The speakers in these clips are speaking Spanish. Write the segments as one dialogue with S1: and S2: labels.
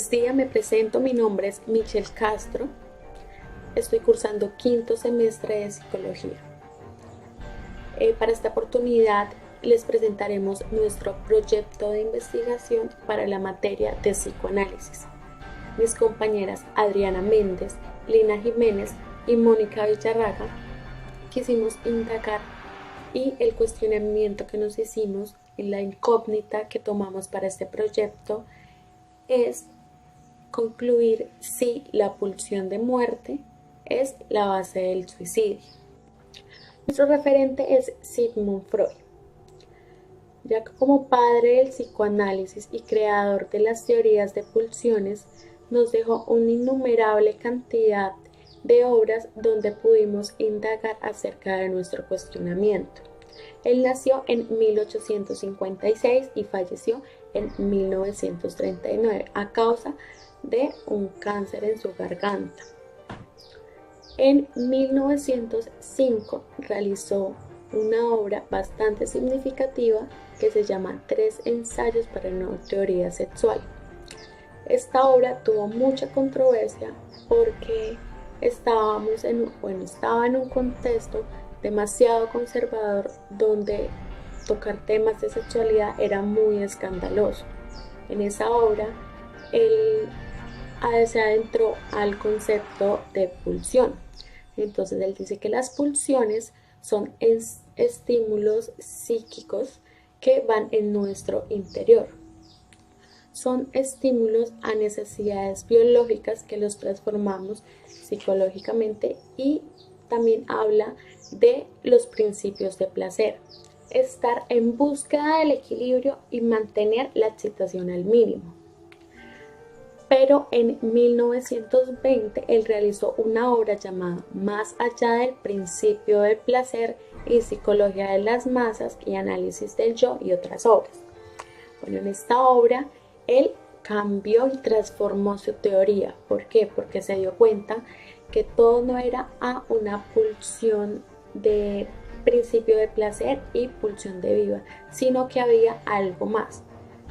S1: Feliz día, me presento, mi nombre es Michelle Castro, estoy cursando quinto semestre de psicología. Para esta oportunidad les presentaremos nuestro proyecto de investigación para la materia de psicoanálisis. Mis compañeras Adriana Méndez, Lina Jiménez y Mónica Villarraga quisimos indagar y el cuestionamiento que nos hicimos y la incógnita que tomamos para este proyecto es concluir si la pulsión de muerte es la base del suicidio. Nuestro referente es Sigmund Freud, ya que como padre del psicoanálisis y creador de las teorías de pulsiones, nos dejó una innumerable cantidad de obras donde pudimos indagar acerca de nuestro cuestionamiento. Él nació en 1856 y falleció en 1939 a causa de un cáncer en su garganta. En 1905 realizó una obra bastante significativa que se llama Tres ensayos para una teoría sexual. Esta obra tuvo mucha controversia porque estaba en un contexto demasiado conservador donde tocar temas de sexualidad era muy escandaloso. En esa obra él se adentró al concepto de pulsión. Entonces él dice que las pulsiones son estímulos psíquicos que van en nuestro interior. Son estímulos a necesidades biológicas que los transformamos psicológicamente, y también habla de los principios de placer, estar en búsqueda del equilibrio y mantener la excitación al mínimo. Pero en 1920 él realizó una obra llamada Más allá del principio del placer y psicología de las masas y análisis del yo y otras obras. Bueno, en esta obra él cambió y transformó su teoría. ¿Por qué? Porque se dio cuenta que todo no era una pulsión de principio de placer y pulsión de vida, sino que había algo más.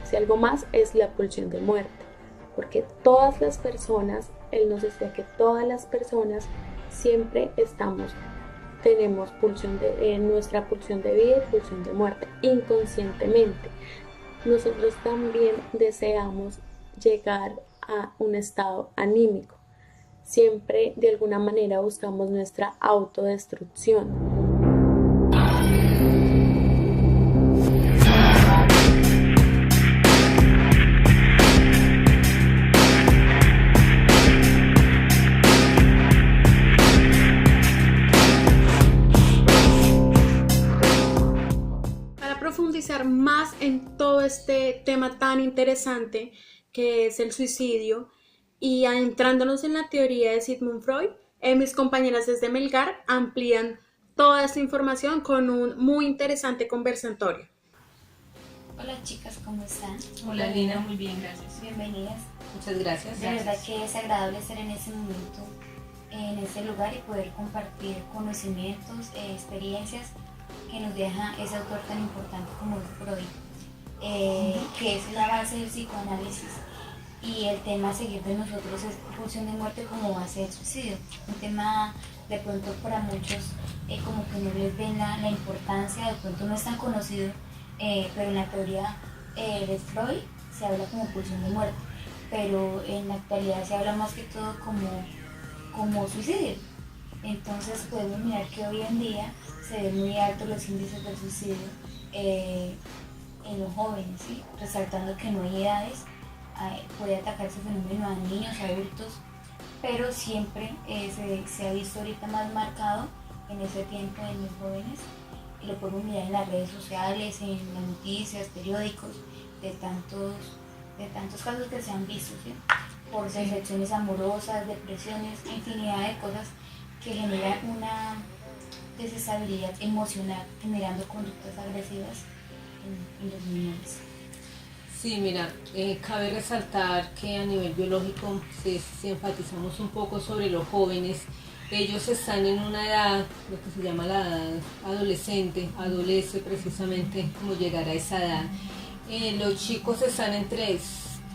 S1: Si algo más es la pulsión de muerte, porque todas las personas, él nos decía que todas las personas siempre tenemos nuestra pulsión de vida y pulsión de muerte inconscientemente. Nosotros también deseamos llegar a un estado anímico. Siempre de alguna manera buscamos nuestra autodestrucción. Para profundizar más en todo este tema tan interesante que es el suicidio, y adentrándonos en la teoría de Sigmund Freud, mis compañeras desde Melgar amplían toda esta información con un muy interesante conversatorio.
S2: Hola chicas, ¿cómo están?
S3: Hola Lina, muy bien, gracias.
S2: Bienvenidas.
S3: Muchas gracias.
S2: De verdad que es agradable estar en ese momento, en ese lugar, y poder compartir conocimientos, experiencias que nos deja ese autor tan importante como Freud, que es la base del psicoanálisis. Y el tema a seguir de nosotros es pulsión de muerte como base del suicidio. Un tema de pronto para muchos como que no les ven la importancia, de pronto no es tan conocido, pero en la teoría de Freud se habla como pulsión de muerte, pero en la actualidad se habla más que todo como suicidio. Entonces podemos mirar que hoy en día se ven muy altos los índices de suicidio en los jóvenes, ¿sí? Resaltando que no hay edades. Puede atacar ese fenómeno a niños, a adultos, pero siempre se ha visto ahorita más marcado en ese tiempo en los jóvenes, y lo podemos mirar en las redes sociales, en las noticias, periódicos, de tantos casos que se han visto, ¿sí? Por decepciones amorosas, depresiones, infinidad de cosas que generan una desestabilidad emocional, generando conductas agresivas en los niños.
S3: Sí, mira, cabe resaltar que a nivel biológico, si enfatizamos un poco sobre los jóvenes, ellos están en una edad, lo que se llama la edad adolescente, adolece precisamente como llegar a esa edad. Los chicos están entre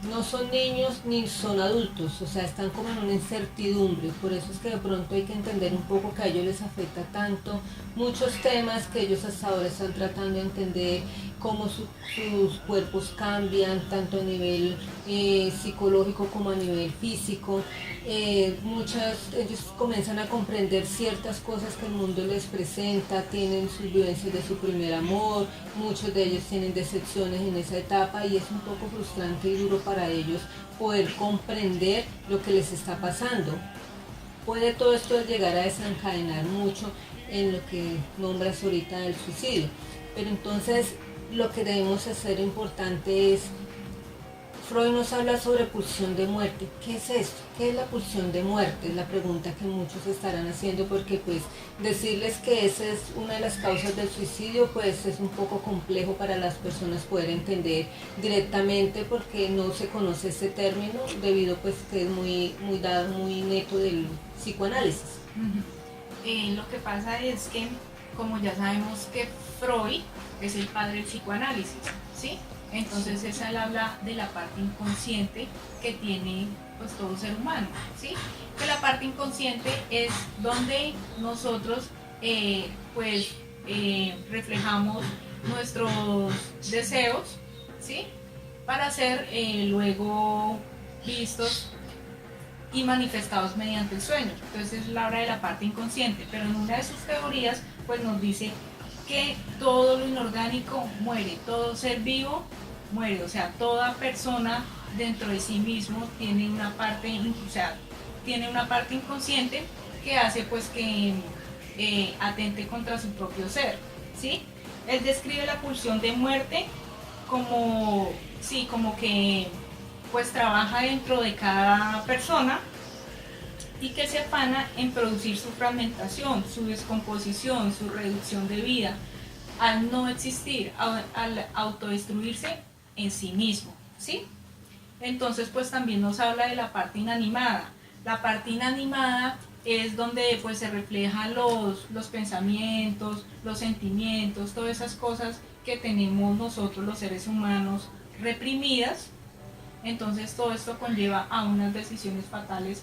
S3: no son niños ni son adultos, o sea, están como en una incertidumbre, por eso es que de pronto hay que entender un poco que a ellos les afecta tanto muchos temas que ellos hasta ahora están tratando de entender, cómo sus cuerpos cambian, tanto a nivel psicológico como a nivel físico. Ellos comienzan a comprender ciertas cosas que el mundo les presenta, tienen sus vivencias de su primer amor, muchos de ellos tienen decepciones en esa etapa y es un poco frustrante y duro para ellos poder comprender lo que les está pasando. Puede todo esto llegar a desencadenar mucho en lo que nombras ahorita del suicidio, pero entonces lo que debemos hacer importante es, Freud nos habla sobre pulsión de muerte. ¿Qué es esto? ¿Qué es la pulsión de muerte? Es la pregunta que muchos estarán haciendo, porque pues decirles que esa es una de las causas del suicidio pues es un poco complejo para las personas poder entender directamente, porque no se conoce este término debido pues que es muy dado, muy neto del psicoanálisis.
S4: Lo que pasa es que, como ya sabemos que Freud es el padre del psicoanálisis, ¿sí? Entonces él habla de la parte inconsciente que tiene pues todo ser humano, ¿sí? Que la parte inconsciente es donde nosotros reflejamos nuestros deseos, ¿sí? Para ser luego vistos y manifestados mediante el sueño. Entonces es la hora de la parte inconsciente, pero en una de sus teorías pues nos dice que todo lo inorgánico muere, todo ser vivo muere, o sea, toda persona dentro de sí mismo tiene una parte, tiene una parte inconsciente que hace pues que atente contra su propio ser, ¿sí? Él describe la pulsión de muerte como, sí, como que pues trabaja dentro de cada persona y que se afana en producir su fragmentación, su descomposición, su reducción de vida, al no existir, al autodestruirse en sí mismo, ¿sí? Entonces pues también nos habla de la parte inanimada. La parte inanimada es donde pues se reflejan los pensamientos, los sentimientos, todas esas cosas que tenemos nosotros los seres humanos reprimidas. Entonces todo esto conlleva a unas decisiones fatales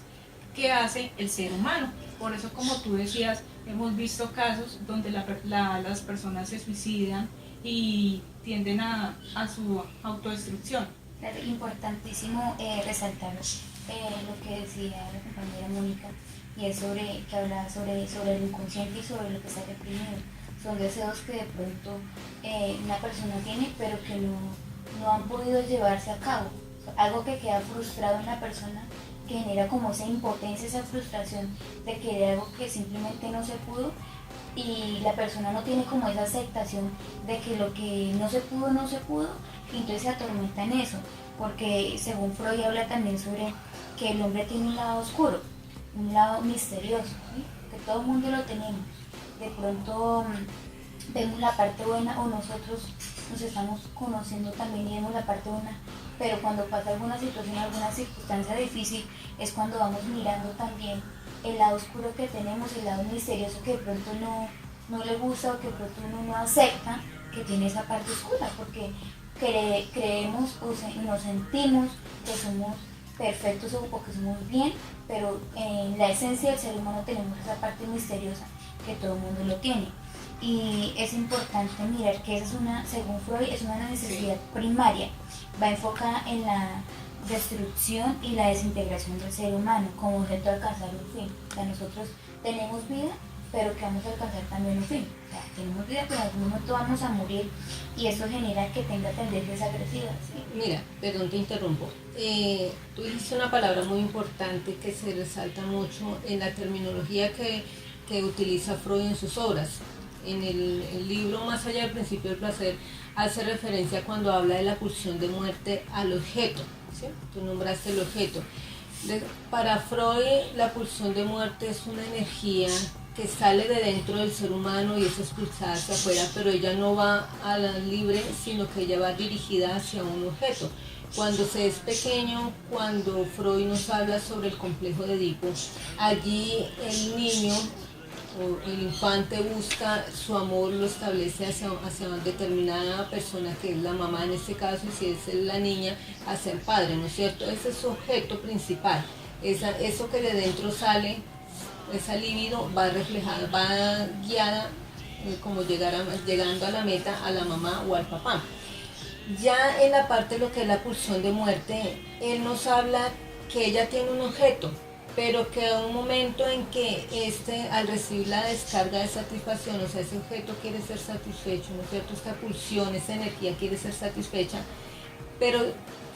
S4: que hace el ser humano. Por eso, como tú decías, hemos visto casos donde las personas se suicidan y tienden a su autodestrucción.
S2: Es importantísimo resaltar lo que decía la compañera Mónica, y es que hablaba sobre el inconsciente y sobre lo que está reprimido. Son deseos que de pronto una persona tiene, pero que no han podido llevarse a cabo. Algo que queda frustrado en la persona, que genera como esa impotencia, esa frustración de querer algo que simplemente no se pudo, y la persona no tiene como esa aceptación de que lo que no se pudo, y entonces se atormenta en eso, porque según Freud habla también sobre que el hombre tiene un lado oscuro, un lado misterioso, ¿sí? Que todo el mundo lo tenemos. De pronto vemos la parte buena, o nosotros nos estamos conociendo también y vemos la parte buena, pero cuando pasa alguna situación, alguna circunstancia difícil, es cuando vamos mirando también el lado oscuro que tenemos, el lado misterioso que de pronto no le gusta, o que de pronto uno no acepta que tiene esa parte oscura, porque creemos o nos sentimos que somos perfectos o que somos bien, pero en la esencia del ser humano tenemos esa parte misteriosa que todo el mundo lo tiene. Y es importante mirar que esa es según Freud, es una necesidad primaria, va enfocada en la destrucción y la desintegración del ser humano como objeto de alcanzar un fin. O sea, nosotros tenemos vida, pero que vamos a alcanzar también un fin. O sea, tenemos vida, pero en algún momento vamos a morir, y eso genera que tenga tendencias agresivas, ¿sí?
S3: Mira, perdón, te interrumpo. Tú dijiste una palabra muy importante que se resalta mucho en la terminología que utiliza Freud en sus obras. En el libro Más allá del principio del placer hace referencia, cuando habla de la pulsión de muerte, al objeto, ¿sí? Tú nombraste el objeto. Para Freud, la pulsión de muerte es una energía que sale de dentro del ser humano y es expulsada hacia afuera, pero ella no va a la libre, sino que ella va dirigida hacia un objeto. Cuando se es pequeño, cuando Freud nos habla sobre el complejo de Edipo, allí el niño o el infante busca su amor, lo establece hacia determinada persona, que es la mamá en este caso, y si es la niña, hacia el padre, ¿no es cierto? Ese es su objeto principal. Eso que de dentro sale, esa libido va reflejada, va guiada como llegando a la meta, a la mamá o al papá. Ya en la parte de lo que es la pulsión de muerte, él nos habla que ella tiene un objeto, pero que a un momento en que al recibir la descarga de satisfacción, o sea, ese objeto quiere ser satisfecho, ¿no es cierto? Esta pulsión, esa energía quiere ser satisfecha, pero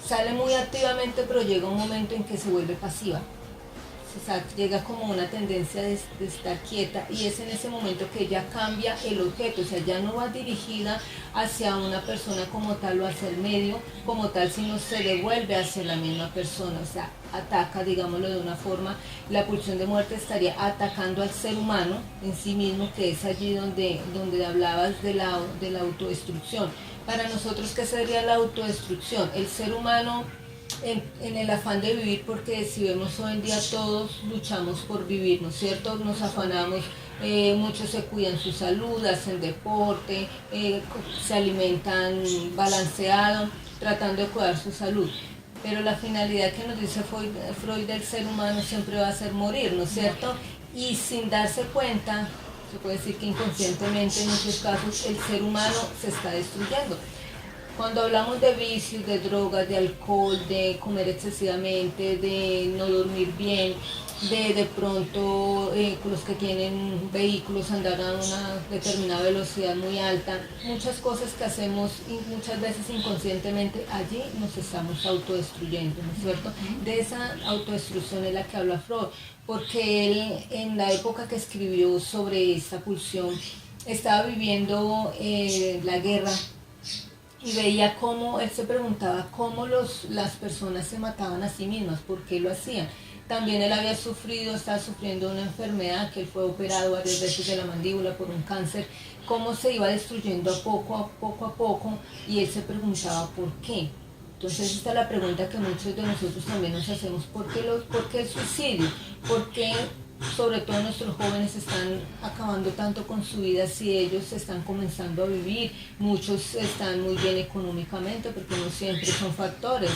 S3: sale muy activamente, pero llega un momento en que se vuelve pasiva. O sea, llega como una tendencia de estar quieta, y es en ese momento que ella cambia el objeto, o sea, ya no va dirigida hacia una persona como tal o hacia el medio como tal, sino se devuelve hacia la misma persona, o sea, ataca, digámoslo de una forma. La pulsión de muerte estaría atacando al ser humano en sí mismo, que es allí donde hablabas de la autodestrucción. Para nosotros, ¿qué sería la autodestrucción? El ser humano en el afán de vivir, porque si vemos hoy en día todos luchamos por vivir, ¿no es cierto? Nos afanamos, muchos se cuidan su salud, hacen deporte, se alimentan balanceado, tratando de cuidar su salud. Pero la finalidad que nos dice Freud del ser humano siempre va a ser morir, ¿no es cierto? Y sin darse cuenta, se puede decir que inconscientemente en muchos casos, el ser humano se está destruyendo. Cuando hablamos de vicios, de drogas, de alcohol, de comer excesivamente, de no dormir bien, de pronto los que tienen vehículos andar a una determinada velocidad muy alta, muchas cosas que hacemos y muchas veces inconscientemente, allí nos estamos autodestruyendo, ¿no es cierto? De esa autodestrucción es la que habla Freud, porque él en la época que escribió sobre esta pulsión estaba viviendo la guerra, y veía cómo, él se preguntaba cómo las personas se mataban a sí mismas, por qué lo hacían. También él estaba sufriendo una enfermedad, que él fue operado varias veces de la mandíbula por un cáncer, cómo se iba destruyendo a poco, y él se preguntaba por qué. Entonces esta es la pregunta que muchos de nosotros también nos hacemos: ¿por qué el suicidio? ¿Por qué sobre todo nuestros jóvenes están acabando tanto con su vida si ellos están comenzando a vivir? Muchos están muy bien económicamente, porque no siempre son factores,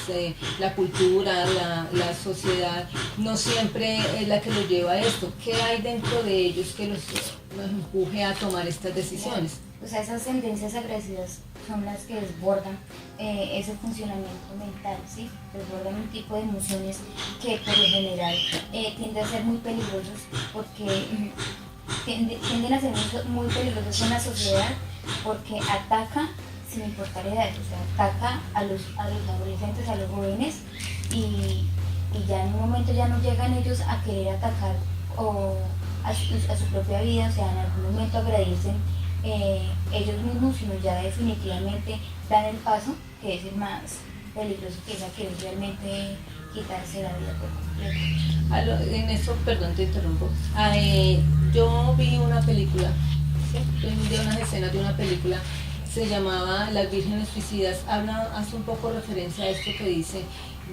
S3: la cultura, la sociedad, no siempre es la que los lleva a esto. ¿Qué hay dentro de ellos que los empuje a tomar estas decisiones?
S2: O sea, esas tendencias agresivas son las que desbordan ese funcionamiento mental, ¿sí? Desbordan un tipo de emociones que por lo general tienden a ser muy peligrosos, porque tienden a ser muy peligrosos en la sociedad, porque ataca sin importar edad, o sea, ataca a los adolescentes, a los jóvenes, y ya en un momento ya no llegan ellos a querer atacar o a su propia vida, o sea, en algún momento agredirse ellos mismos, sino ya definitivamente dan el paso, que es el más peligroso, que es aquel realmente quitarse la vida por completo.
S3: En eso, perdón, te interrumpo. Yo vi una película, ¿sí? De unas escenas de una película, se llamaba Las Vírgenes Suicidas. Hace un poco referencia a esto que dice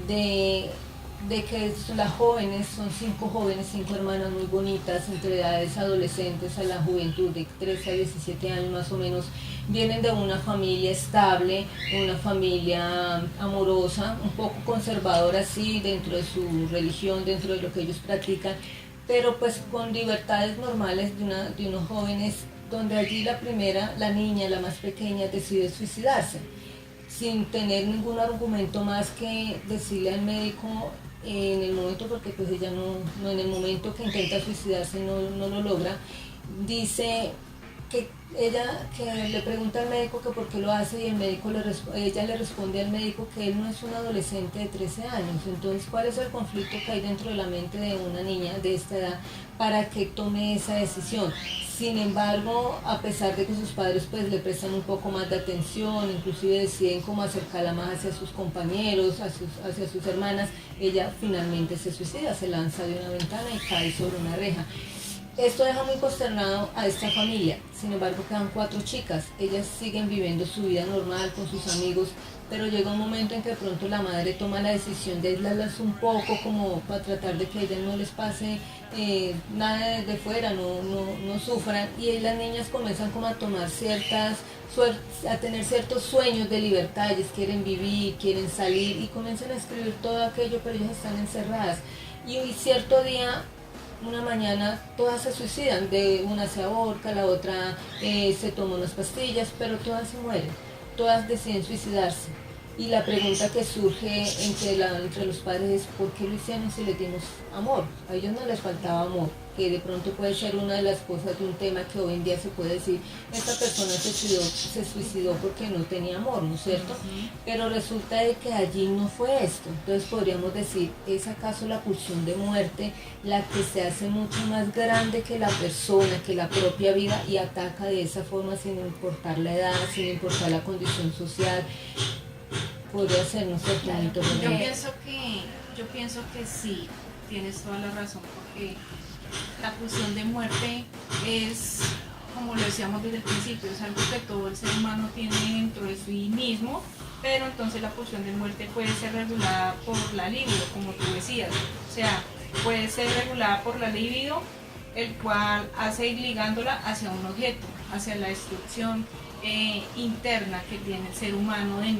S3: de que las jóvenes, son 5 hermanas muy bonitas, entre edades adolescentes a la juventud, de 13 a 17 años más o menos, vienen de una familia estable, una familia amorosa, un poco conservadora, sí, dentro de su religión, dentro de lo que ellos practican, pero pues con libertades normales de unos jóvenes, donde allí la niña, la más pequeña, decide suicidarse, sin tener ningún argumento más que decirle al médico en el momento, porque pues ella no en el momento que intenta suicidarse no lo logra. Dice que le pregunta al médico que por qué lo hace, y el médico ella le responde al médico que él no es un adolescente de 13 años. Entonces, ¿cuál es el conflicto que hay dentro de la mente de una niña de esta edad para que tome esa decisión? Sin embargo, a pesar de que sus padres pues le prestan un poco más de atención, inclusive deciden cómo acercarla más hacia sus compañeros, hacia sus hermanas, ella finalmente se suicida, se lanza de una ventana y cae sobre una reja. Esto deja muy consternado a esta familia. Sin embargo, quedan 4 chicas. Ellas siguen viviendo su vida normal con sus amigos, pero llega un momento en que de pronto la madre toma la decisión de aislarlas un poco como para tratar de que a ellas no les pase nada de fuera, no sufran, y ahí las niñas comienzan como a tomar a tener ciertos sueños de libertad, ellas quieren vivir, quieren salir y comienzan a escribir todo aquello, pero ellas están encerradas. Y hoy cierto día, una mañana, todas se suicidan, de una se ahorca, la otra se toma unas pastillas, pero todas se mueren, todas deciden suicidarse. Y la pregunta que surge entre los padres es ¿por qué lo hicieron si les dimos amor? A ellos no les faltaba amor, que de pronto puede ser una de las cosas de un tema que hoy en día se puede decir, esta persona se suicidó porque no tenía amor, ¿no es cierto? Pero resulta de que allí no fue esto. Entonces podríamos decir, ¿es acaso la pulsión de muerte la que se hace mucho más grande que la persona, que la propia vida, y ataca de esa forma sin importar la edad, sin importar la condición social? Podría ser, no sé, planito.
S4: Yo pienso que sí, tienes toda la razón, porque la pulsión de muerte es, como lo decíamos desde el principio, es algo que todo el ser humano tiene dentro de sí mismo, pero entonces la pulsión de muerte puede ser regulada por la libido, como tú decías, o sea, puede ser regulada por la libido, el cual hace ir ligándola hacia un objeto, hacia la destrucción interna que tiene el ser humano de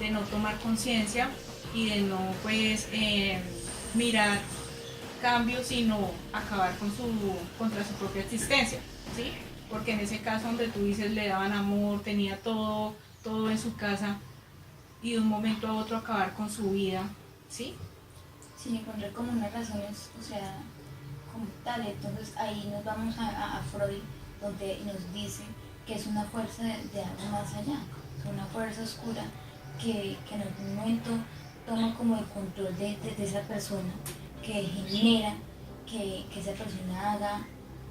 S4: no tomar conciencia y de no mirar cambios, sino acabar contra su propia existencia, ¿sí? Porque en ese caso donde tú dices le daban amor, tenía todo en su casa, y de un momento a otro acabar con su vida, ¿sí?
S2: Sin encontrar como unas razones, o sea, como tal. Entonces ahí nos vamos a Freud, donde nos dice que es una fuerza de algo más allá, es una fuerza oscura que en algún momento toma como el control de esa persona, que genera que esa persona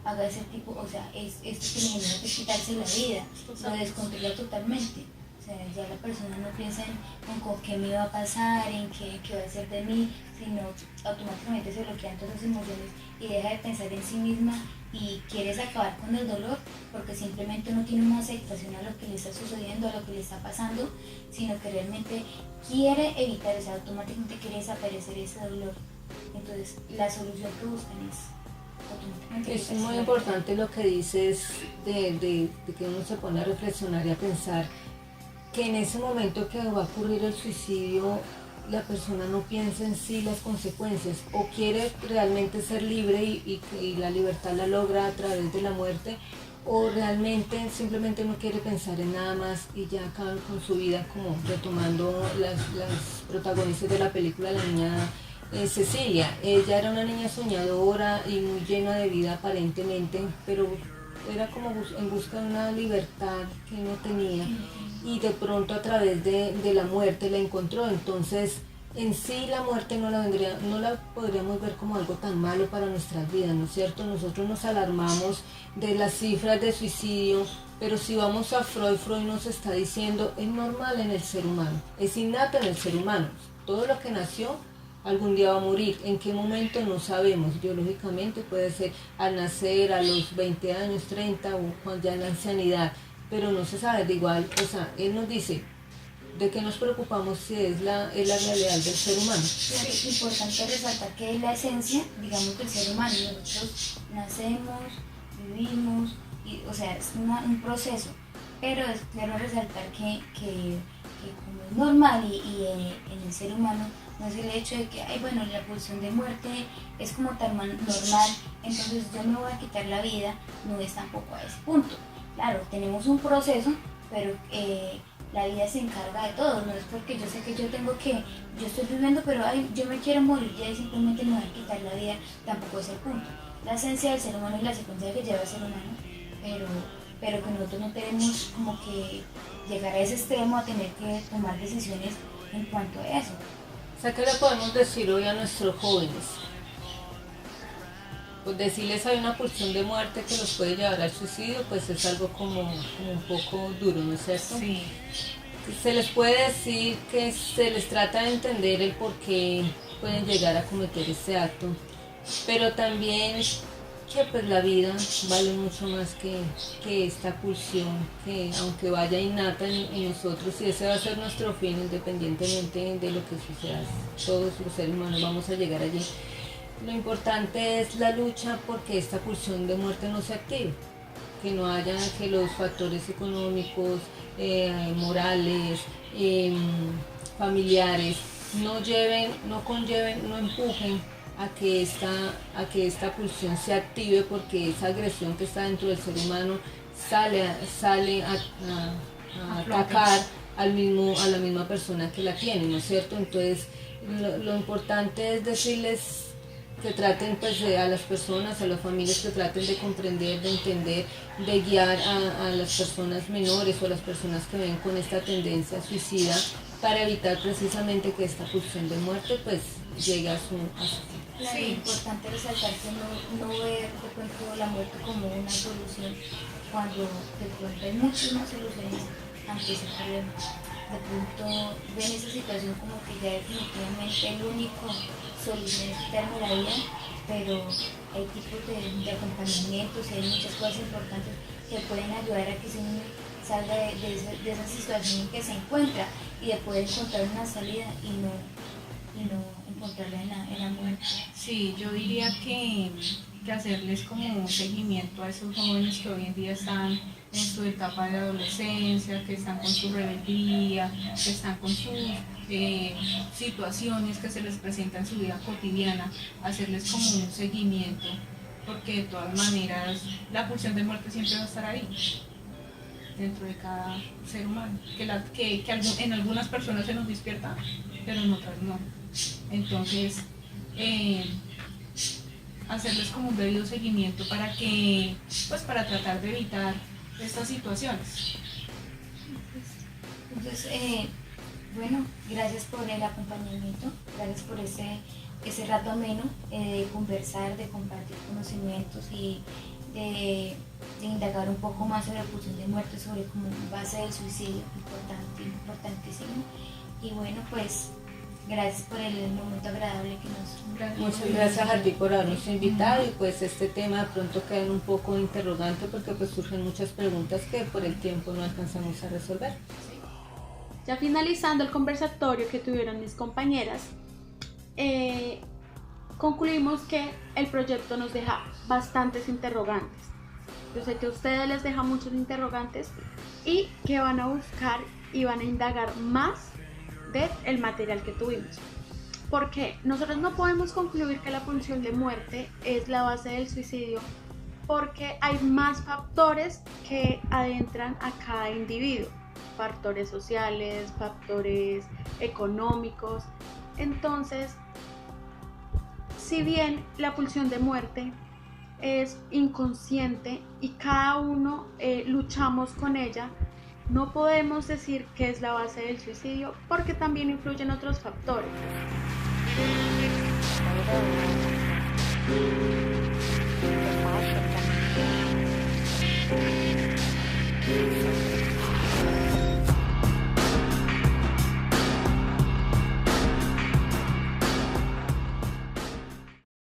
S2: haga ese tipo, o sea, esto que le genera que quitarse la vida, lo descontrola totalmente. O sea, ya la persona no piensa en con qué me va a pasar, en qué va a ser de mí, sino automáticamente se bloquean todas esas emociones y deja de pensar en sí misma y quieres acabar con el dolor porque simplemente no tiene una aceptación a lo que le está sucediendo, a lo que le está pasando, sino que realmente quiere evitar, o sea, automáticamente quiere desaparecer ese dolor. Entonces la solución que buscan es automáticamente...
S3: Es muy importante lo que dices de que uno se pone a reflexionar y a pensar que en ese momento que va a ocurrir el suicidio, la persona no piensa en sí las consecuencias, o quiere realmente ser libre y la libertad la logra a través de la muerte, o realmente simplemente no quiere pensar en nada más y ya acaba con su vida, como retomando las protagonistas de la película, la niña Cecilia. Ella era una niña soñadora y muy llena de vida aparentemente, pero era como en busca de una libertad que no tenía, y de pronto a través de la muerte la encontró. Entonces en sí la muerte no la podríamos ver como algo tan malo para nuestras vidas, ¿no es cierto? Nosotros nos alarmamos de las cifras de suicidio, pero si vamos a Freud nos está diciendo, es normal en el ser humano, es innato en el ser humano, todo lo que nació algún día va a morir. ¿En qué momento? No sabemos. Biológicamente puede ser al nacer, a los 20 años, 30 o cuando ya en la ancianidad, pero no se sabe. De igual, o sea, él nos dice, ¿de qué nos preocupamos si es la realidad del ser humano?
S2: Es importante resaltar que es la esencia, digamos, del ser humano. Nosotros nacemos, vivimos, o sea, es un proceso, pero es claro resaltar que como es normal y en el ser humano, no es el hecho de que, bueno, la pulsión de muerte es como tan normal, entonces yo me voy a quitar la vida, no es tampoco a ese punto. Claro, tenemos un proceso, pero la vida se encarga de todo, no es porque yo sé que yo estoy viviendo, pero yo me quiero morir ya y simplemente me voy a quitar la vida, tampoco es el punto. La esencia del ser humano y la secuencia que lleva el ser humano, pero que nosotros no tenemos como que llegar a ese extremo a tener que tomar decisiones en cuanto a eso.
S3: O sea, ¿qué le podemos decir hoy a nuestros jóvenes? Pues decirles hay una pulsión de muerte que los puede llevar al suicidio, pues es algo como un poco duro, ¿no es cierto?
S4: Sí.
S3: Se les puede decir que se les trata de entender el por qué pueden llegar a cometer ese acto, pero también que pues la vida vale mucho más que esta pulsión, que aunque vaya innata en nosotros, y ese va a ser nuestro fin, independientemente de lo que suceda, todos los seres humanos vamos a llegar allí. Lo importante es la lucha porque esta pulsión de muerte no se active, que no haya, que los factores económicos, morales, familiares, no conlleven, no empujen a que esta pulsión se active, porque esa agresión que está dentro del ser humano sale a atacar a la misma persona que la tiene, ¿no es cierto? Entonces lo importante es decirles que traten pues a las personas, a las familias, que traten de comprender, de entender, de guiar a las personas menores o a las personas que ven con esta tendencia suicida, para evitar precisamente que esta pulsión de muerte pues llegue a su fin.
S2: Claro,
S4: Sí.
S2: es importante resaltar que no ver de pronto la muerte como una solución, cuando de pronto hay muchas más soluciones ante ese problema. De pronto ven esa situación como que ya definitivamente el único solución es quitarme la vida, pero hay tipos de acompañamientos y hay muchas cosas importantes que pueden ayudar a que ese niño salga de esa situación en que se encuentra, y de poder encontrar una salida y no encontrarla en la muerte.
S4: Sí, yo diría que hacerles como un seguimiento a esos jóvenes que hoy en día están en su etapa de adolescencia, que están con su rebeldía, que están con sus situaciones que se les presentan en su vida cotidiana, hacerles como un seguimiento, porque de todas maneras la pulsión de muerte siempre va a estar ahí, dentro de cada ser humano, que en algunas personas se nos despierta, pero en otras no. Entonces, hacerles como un debido seguimiento para que, pues para tratar de evitar estas situaciones.
S2: Entonces, bueno, gracias por el acompañamiento, gracias por ese rato ameno de conversar, de compartir conocimientos y de indagar un poco más sobre la pulsión de muerte, sobre como base del suicidio, importantísimo. Y bueno, pues gracias por el momento agradable que nos...
S3: Muchas gracias a ti por habernos invitado, y pues este tema de pronto queda un poco interrogante porque pues surgen muchas preguntas que por el tiempo no alcanzamos a resolver.
S1: Ya finalizando el conversatorio que tuvieron mis compañeras, concluimos que el proyecto nos deja bastantes interrogantes. Yo sé que a ustedes les deja muchos interrogantes y que van a buscar y van a indagar más del material que tuvimos. Porque nosotros no podemos concluir que la pulsión de muerte es la base del suicidio, porque hay más factores que adentran a cada individuo, factores sociales, factores económicos. Entonces, si bien la pulsión de muerte es inconsciente y cada uno luchamos con ella, no podemos decir que es la base del suicidio, porque también influyen otros factores.